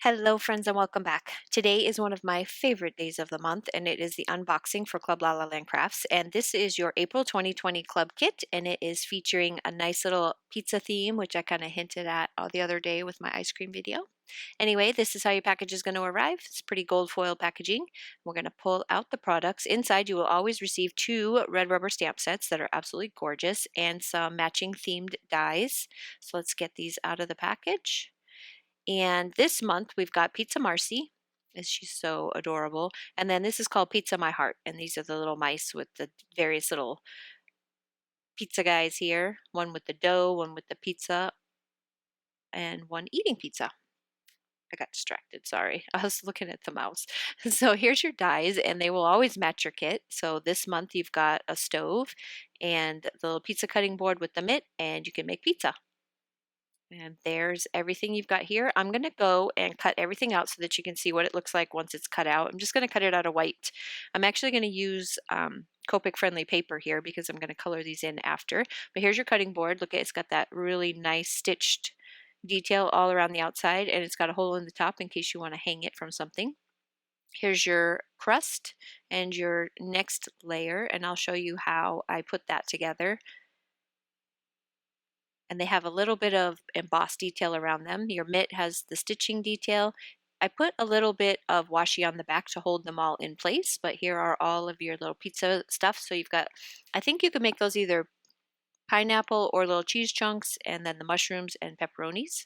Hello, friends, and welcome back. Today is one of my favorite days of the month, and it is the unboxing for Club La La Land Crafts. And this is your April 2020 club kit, and it is featuring a nice little pizza theme, which I kind of hinted at the other day with my ice cream video. Anyway, this is how your package is going to arrive. It's pretty gold foil packaging. We're going to pull out the products. Inside, you will always receive 2 red rubber stamp sets that are absolutely gorgeous and some matching themed dies. So let's get these out of the package. And this month we've got Pizza Marcy, as she's so adorable. And then this is called Pizza My Heart. And these are the little mice with the various little pizza guys here. One with the dough, one with the pizza, and one eating pizza. I got distracted, sorry. I was looking at the mouse. So here's your dies, and they will always match your kit. So this month you've got a stove and the little pizza cutting board with the mitt, and you can make pizza. And there's everything you've got here. I'm going to go and cut everything out so that you can see what it looks like once it's cut out. I'm just going to cut it out of white. I'm actually going to use Copic friendly paper here because I'm going to color these in after. But here's your cutting board. Look, it's got that really nice stitched detail all around the outside, and it's got a hole in the top in case you want to hang it from something. Here's your crust and your next layer, and I'll show you how I put that together. And they have a little bit of embossed detail around them. Your mitt has the stitching detail. I put a little bit of washi on the back to hold them all in place, but here are all of your little pizza stuff. So you've got, I think you can make those either pineapple or little cheese chunks, and then the mushrooms and pepperonis,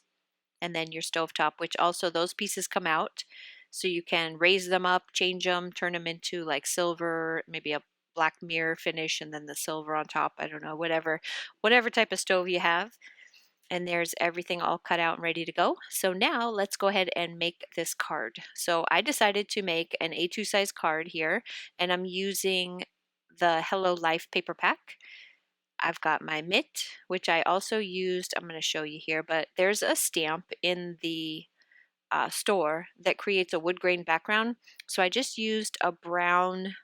and then your stovetop, which also those pieces come out. So you can raise them up, change them, turn them into like silver, maybe a black mirror finish, and then the silver on top. I don't know, whatever type of stove you have. And there's everything all cut out and ready to go. So now let's go ahead and make this card. So I decided to make an A2 size card here, and I'm using the Hello Life paper pack. I've got my mitt, which I also used, I'm going to show you here, but there's a stamp in the store that creates a wood grain background. So I just used a brown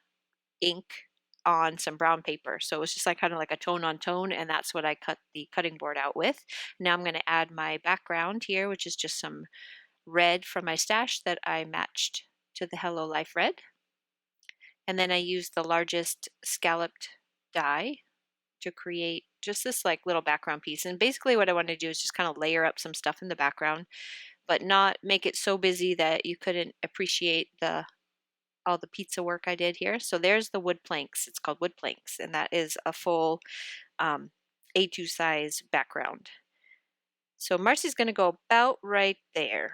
ink on some brown paper. So it's just like kind of like a tone on tone, and that's what I cut the cutting board out with. Now I'm going to add my background here, which is just some red from my stash that I matched to the Hello Life red. And then I used the largest scalloped die to create just this like little background piece. And basically what I wanted to do is just kind of layer up some stuff in the background, but not make it so busy that you couldn't appreciate all the pizza work I did here. So there's the wood planks. It's called wood planks, and that is a full A2 size background. So Marcy's going to go about right there.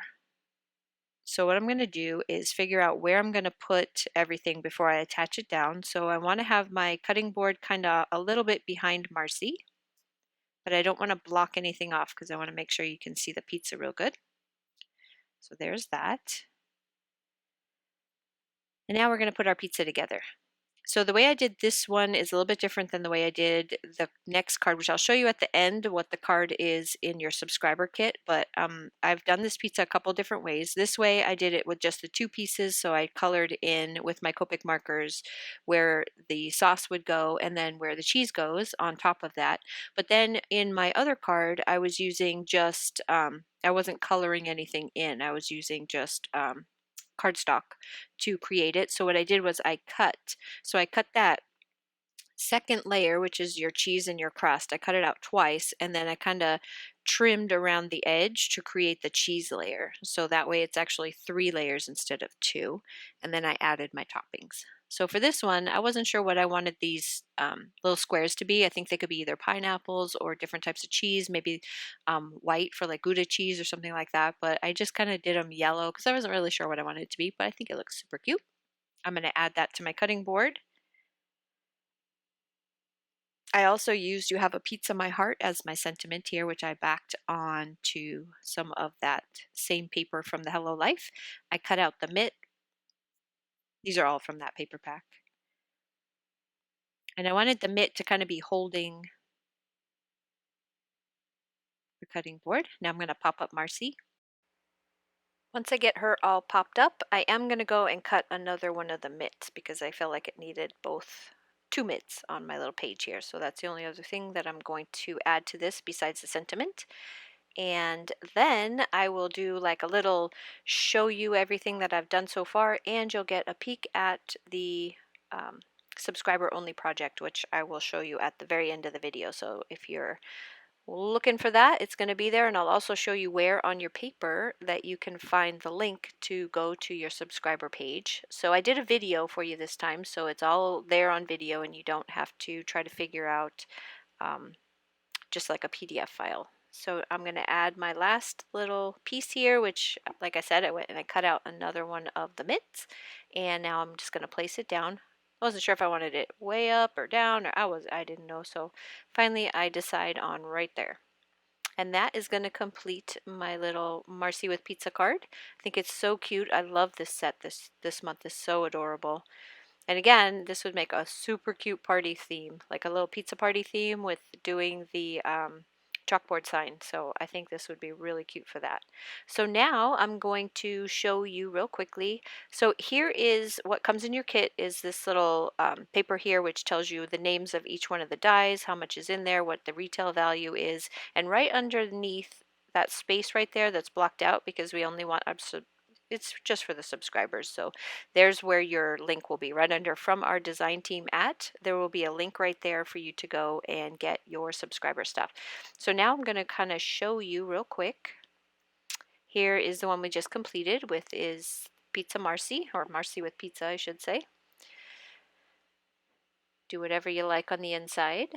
So what I'm going to do is figure out where I'm going to put everything before I attach it down. So I want to have my cutting board kind of a little bit behind Marcy, but I don't want to block anything off because I want to make sure you can see the pizza real good. So there's that. And now we're going to put our pizza together. So the way I did this one is a little bit different than the way I did the next card, which I'll show you at the end what the card is in your subscriber kit. But I've done this pizza a couple different ways. This way I did it with just the 2 pieces. So I colored in with my Copic markers where the sauce would go and then where the cheese goes on top of that. But then in my other card, I was using just, I wasn't coloring anything in. I was using just cardstock to create it. So what I did was I cut that second layer, which is your cheese and your crust. I cut it out twice, and then I kind of trimmed around the edge to create the cheese layer. So that way it's actually 3 layers instead of 2. And then I added my toppings. So for this one, I wasn't sure what I wanted these little squares to be. I think they could be either pineapples or different types of cheese, maybe white for like Gouda cheese or something like that. But I just kind of did them yellow because I wasn't really sure what I wanted it to be, but I think it looks super cute. I'm going to add that to my cutting board. I also used You Have a Pizza My Heart as my sentiment here, which I backed on to some of that same paper from the Hello Life. I cut out the mitt. These are all from that paper pack. And I wanted the mitt to kind of be holding the cutting board. Now I'm going to pop up Marcy. Once I get her all popped up, I am going to go and cut another one of the mitts because I feel like it needed both 2 mitts on my little page here. So that's the only other thing that I'm going to add to this besides the sentiment. And then I will do like a little show you everything that I've done so far, and you'll get a peek at the subscriber only project, which I will show you at the very end of the video. So if you're looking for that, it's going to be there, and I'll also show you where on your paper that you can find the link to go to your subscriber page. So I did a video for you this time, so it's all there on video and you don't have to try to figure out just like a PDF file. So I'm going to add my last little piece here, which, like I said, I went and I cut out another one of the mitts, and now I'm just going to place it down. I wasn't sure if I wanted it way up or down, or I didn't know. So finally I decide on right there. And that is going to complete my little Marcy with Pizza card. I think it's so cute. I love this set. This month is so adorable. And again, this would make a super cute party theme, like a little pizza party theme with doing the chalkboard sign. So I think this would be really cute for that. So now I'm going to show you real quickly. So here is what comes in your kit, is this little paper here which tells you the names of each one of the dies, how much is in there, what the retail value is, and right underneath that space right there that's blocked out because we only want it's just for the subscribers. So there's where your link will be, right under from our design team at. There will be a link right there for you to go and get your subscriber stuff. So now I'm going to kind of show you real quick. Here is the one we just completed with is Pizza Marcy, or Marcy with Pizza, I should say. Do whatever you like on the inside.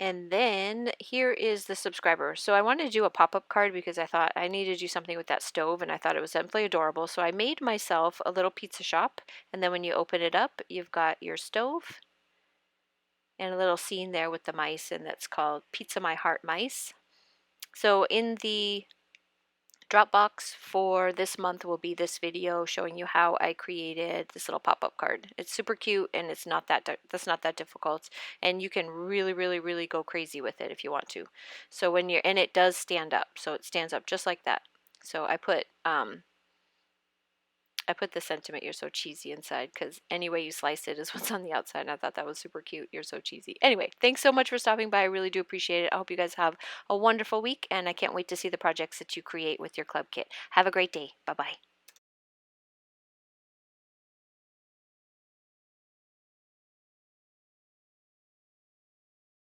And then here is the subscriber. So I wanted to do a pop-up card because I thought I needed to do something with that stove, and I thought it was simply adorable. So I made myself a little pizza shop, and then when you open it up, you've got your stove and a little scene there with the mice, and that's called Pizza My Heart Mice. So in the Dropbox for this month will be this video showing you how I created this little pop-up card. It's super cute, and it's not that's not that difficult, and you can really go crazy with it if you want to. So when you're, and it does stand up, so it stands up just like that. So I put the sentiment "you're so cheesy" inside because any way you slice it is what's on the outside, and I thought that was super cute. You're so cheesy. Anyway, thanks so much for stopping by. I really do appreciate it. I hope you guys have a wonderful week, and I can't wait to see the projects that you create with your club kit. Have a great day. Bye-bye.